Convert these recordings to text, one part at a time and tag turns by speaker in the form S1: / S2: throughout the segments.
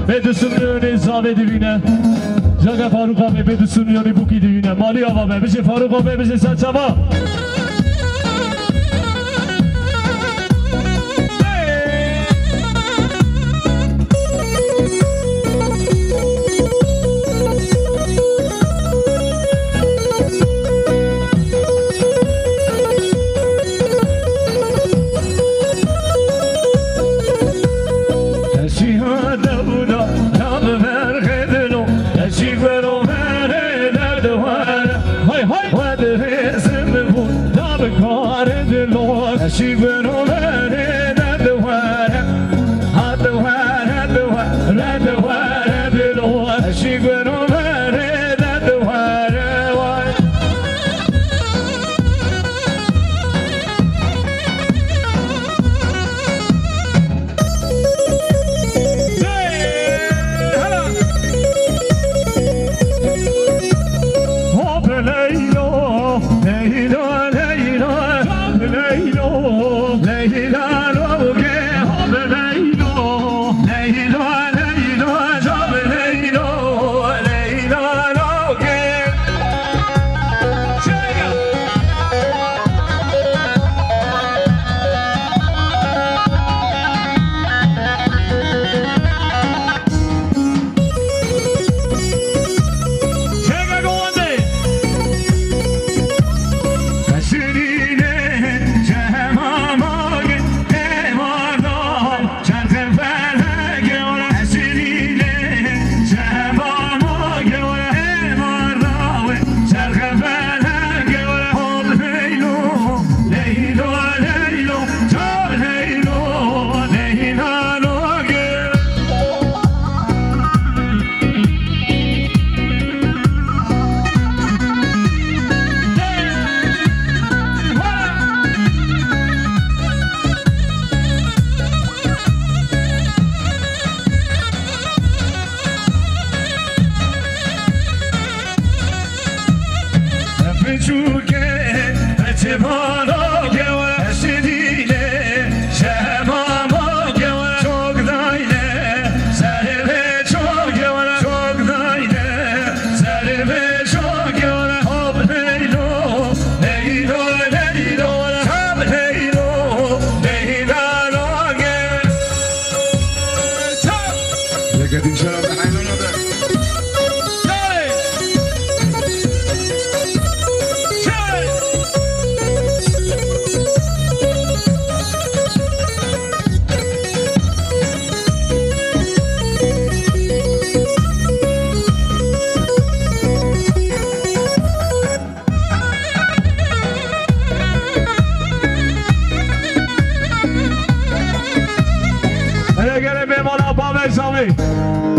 S1: بدسونیانی زاوی دیوینه جاگه فاروق آبی بدسونیانی بوکی دیوینه مالی آبا بشه فاروق آبی بشه سچابا She went over there at the water, at the water, at the water, at the water, at the water. She went over there at the water. Oh,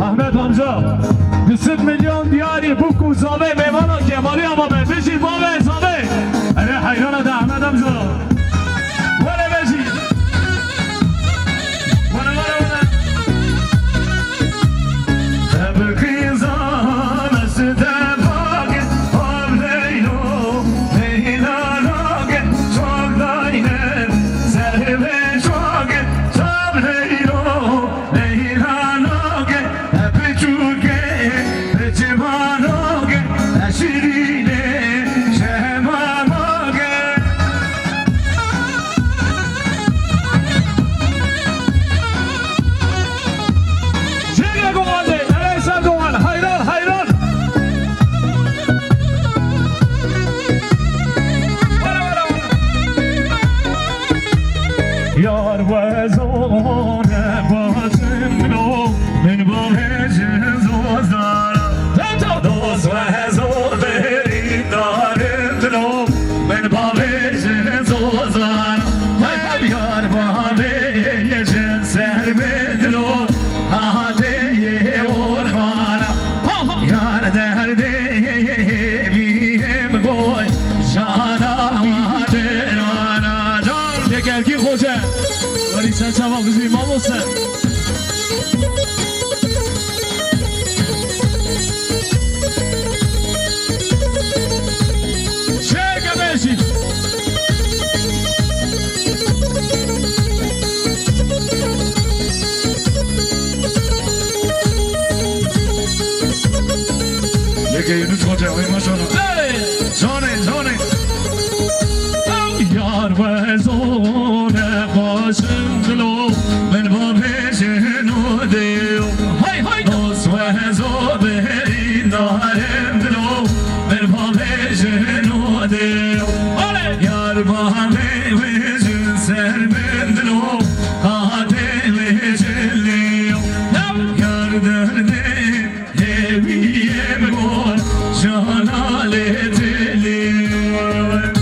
S1: احمد حمزه 20 میلیون دیاری بوکو زاوه میوانا کمالی اما بشید بابه زاوه انا حیرانه ده احمد حمزه وره بشید وره تبقی زان استفاق آب لیلو لیلاناک چاک داینه سرب چاک چاب لیلو لیلاناک پچوکه پچماناک شیرینه شماماک چیه گوانده نریسم گوان حیران حیران یار وزانه بازمنو من باهش زوزدارم دوست وزان برین دارم دلو من باهش زوزدارم یار باهش سر بدلو آده اورمانم یار درده بیم گوی شانم درانا جان یکرکی خوشه ولی سن شما بزنی ما بسن شکه بشید یکی یونس خوشه وی ماشانا جانه یار و زونه باشم دلو من با پیشنو دیو دوست و زو برین دارم دلو من با پیشنو دیو یار با پیشن سر من دلو آده ویشن لیو یار درده هیویم گل جاناله دلیو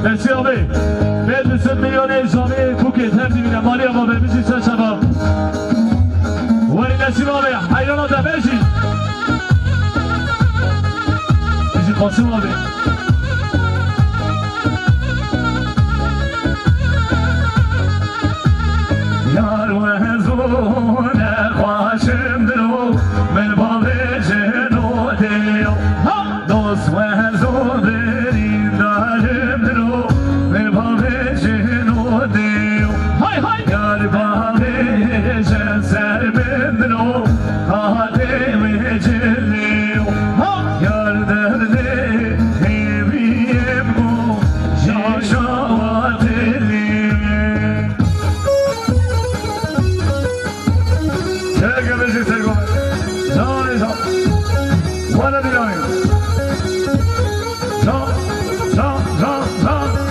S1: Merci mais de ce millionnaire jamais Phuket hem dibine mali ama be bizi sen sabah Wali nasıl abi hayran da beşi bizi Kasım abi Yar ve zone başımdır o ben babacın o diyor dost ve zone Ser bendro, hade ve celle ولا ديناي زا زا زا زا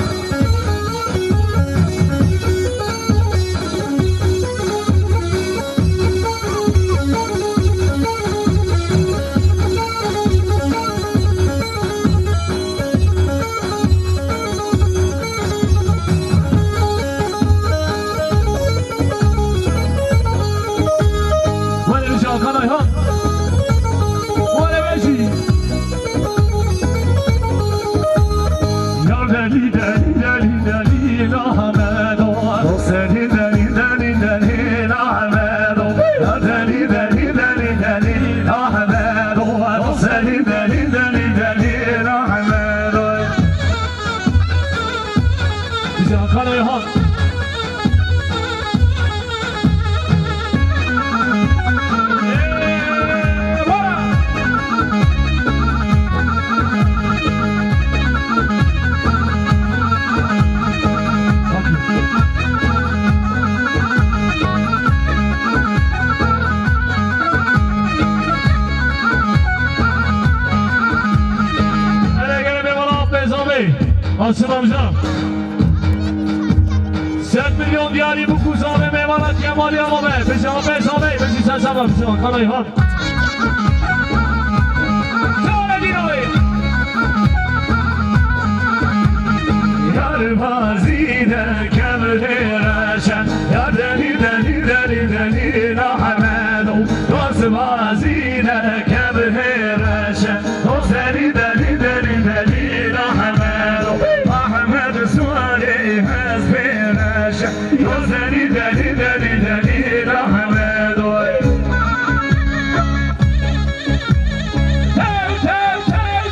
S2: Asım amcam 7 milyon diyari bu kuzane meyvanat Kemal Yama be Beşama Beşama be Beşi sen sabah Beşama kanayı han Söyle dinayı
S1: Yar bazide kemre raşen Yar deli deli deli deli Ahmedo Dost bazide kemre raşen Dost deli deli deli deli Ahmedo Ahmed Suali Hazbi raşen Dost deli deli deli deli Ahmedo
S2: Hey, hey, hey!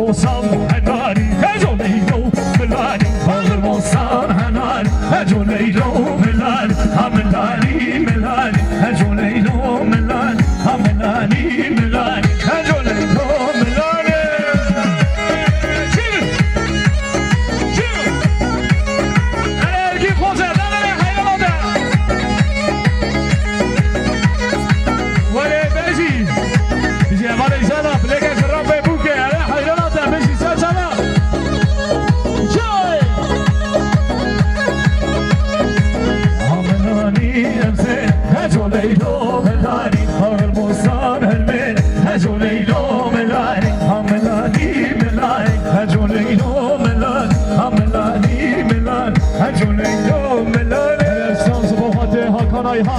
S1: الموصل هناني هجو ليلو ملاني هذا الموصل هناني هجو ليلو ملاني هملاني ملاني هجو ليلو ملاني هملاني ملاني هجو ليلو ملاني شيل شيل انا كيف خوزه لا لا لا هيا لا ولا بيجي بيجي هذا يسالا بلاقي خراب بوكي على هيا لا بيجي سالا شوي هملاني امسي هجو ليلو ملاني هالموصل هالمين هجو ليلو ملاني هملاني ملاني هجو ليلو ملاني هملاني ملاني هجو ليلو ملاني الشمس بوحدها كنايها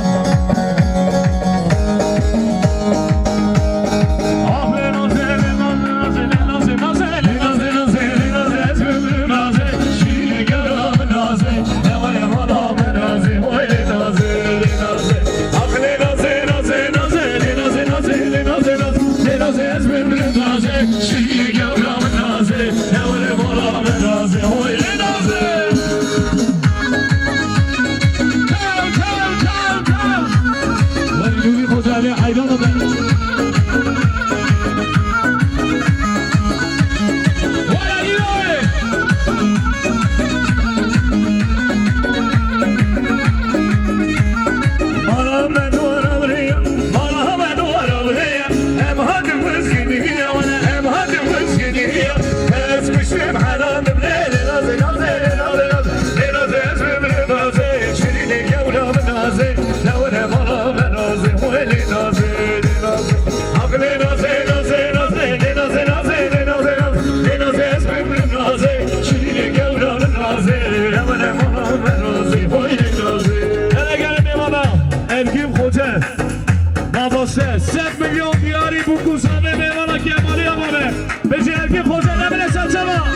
S1: $7 milyon diyari bu kuzame meyvana kemali yapame. Beci erkek koca ne bile saçama.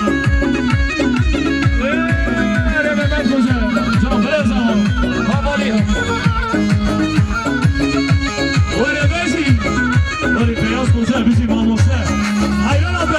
S1: Evet Mehmet koca. Çok biraz ama. Havali. Öyle beci. Öyle beyaz koca bizim amose. Hayran abi.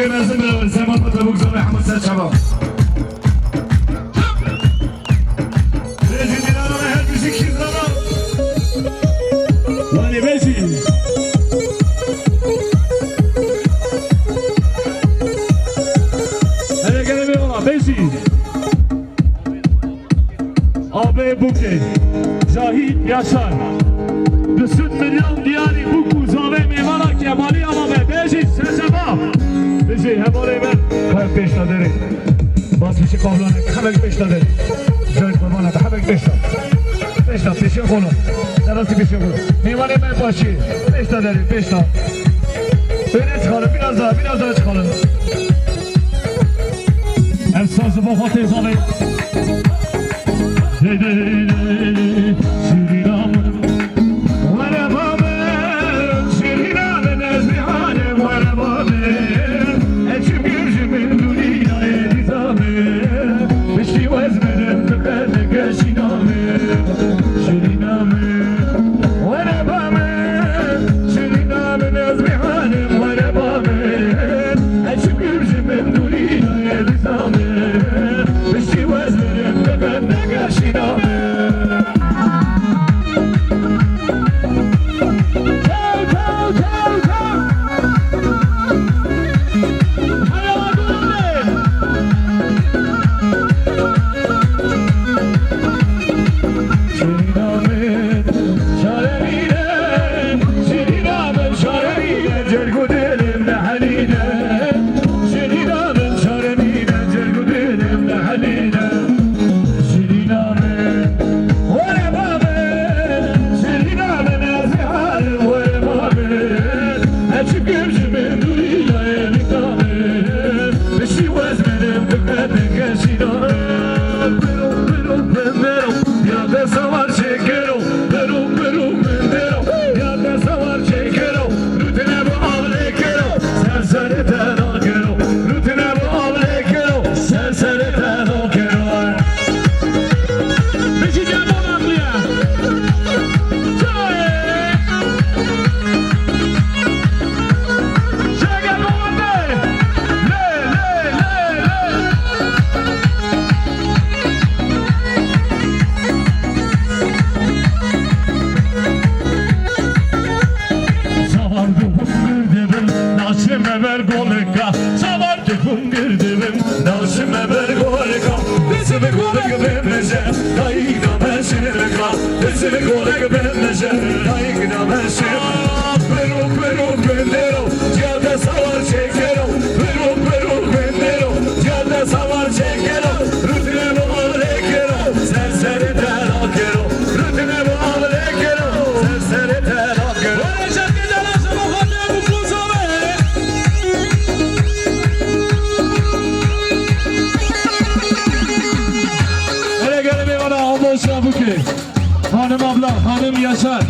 S1: لازم الزمان مطلوب زمان حمد سيد شباب بيجي دينارو هاد بيجي كيف زمان واني بيجي هلا كلمة والله بيجي آبی بوکی جاهید یاشار 200 milyon diyari bu kuzave meyvana kemali ama be beji sesema beji hemale ben kayıp 5 taderi bas bir şey kavlanı hemek 5 taderi joy kurbanı hemek 5 taderi 5 taderi bir şey konu neresi bir şey konu meyvane ben başı 5 taderi 5 taderi öne çıkalım biraz daha çıkalım efsası bu fatih zane Hanım abla, hanım Yaşar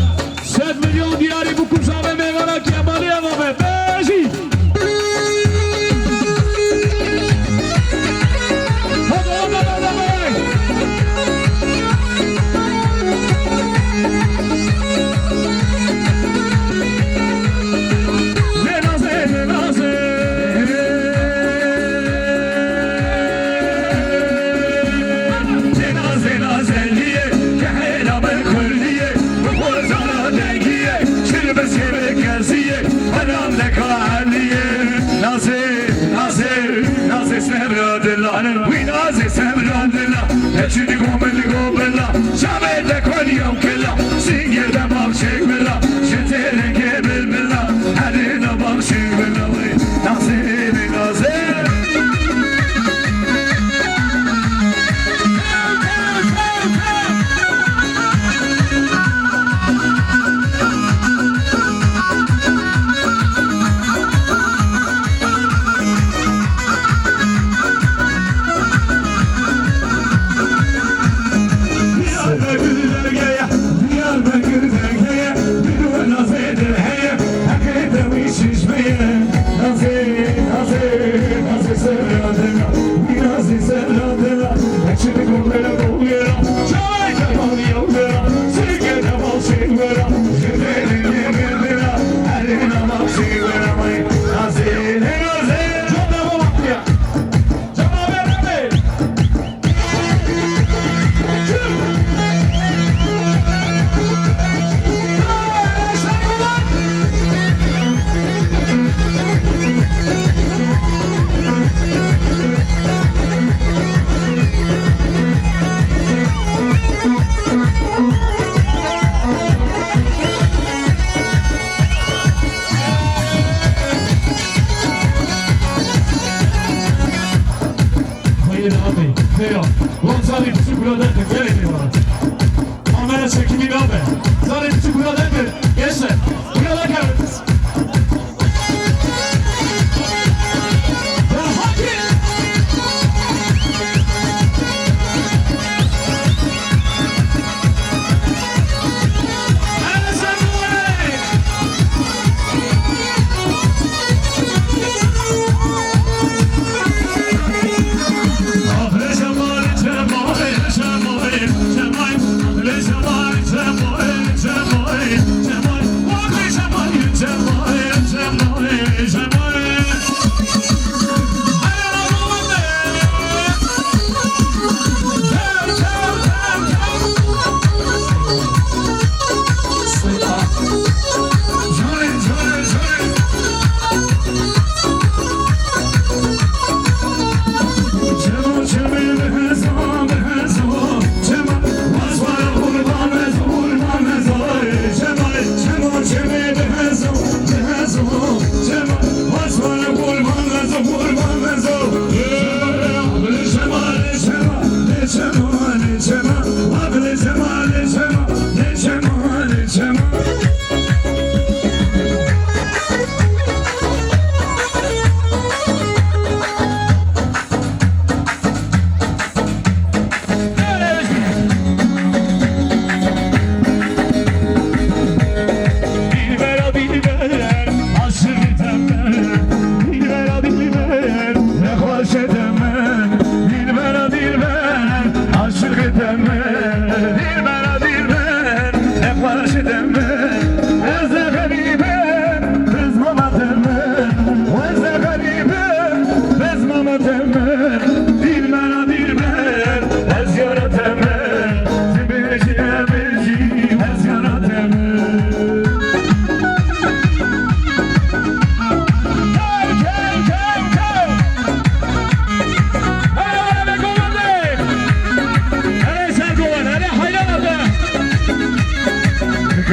S1: 7 milyon diyari bu kuzave meyvana Kemali ama be beji. Hadi hadi hadi.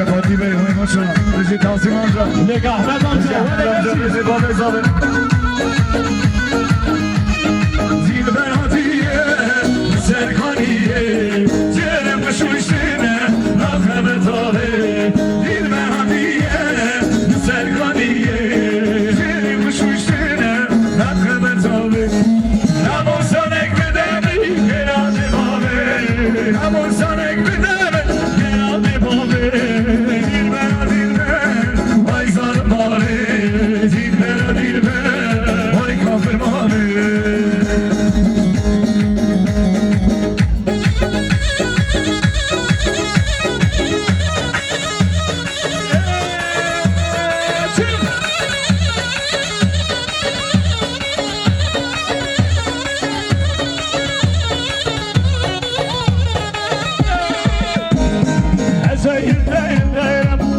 S3: Fatih Bey, hoy maşallah. Bizi Tahsin amca.
S2: Lega Ahmet amca.
S3: Ahmet amca, bizi Babez abi. Zilber Hatice, Serkaniye, Cerem Kuşuşine, Ahmet abi. Zilber Hatice, Serkaniye, Cerem Kuşuşine, Ahmet abi. Namusan ekmedemi, Genazim abi. Namusan ekmedemi, Genazim abi. Zilber Dilber, vay zarım abi. Zilber Dilber, vay kafir abi.
S1: Ezeyim deyim deyim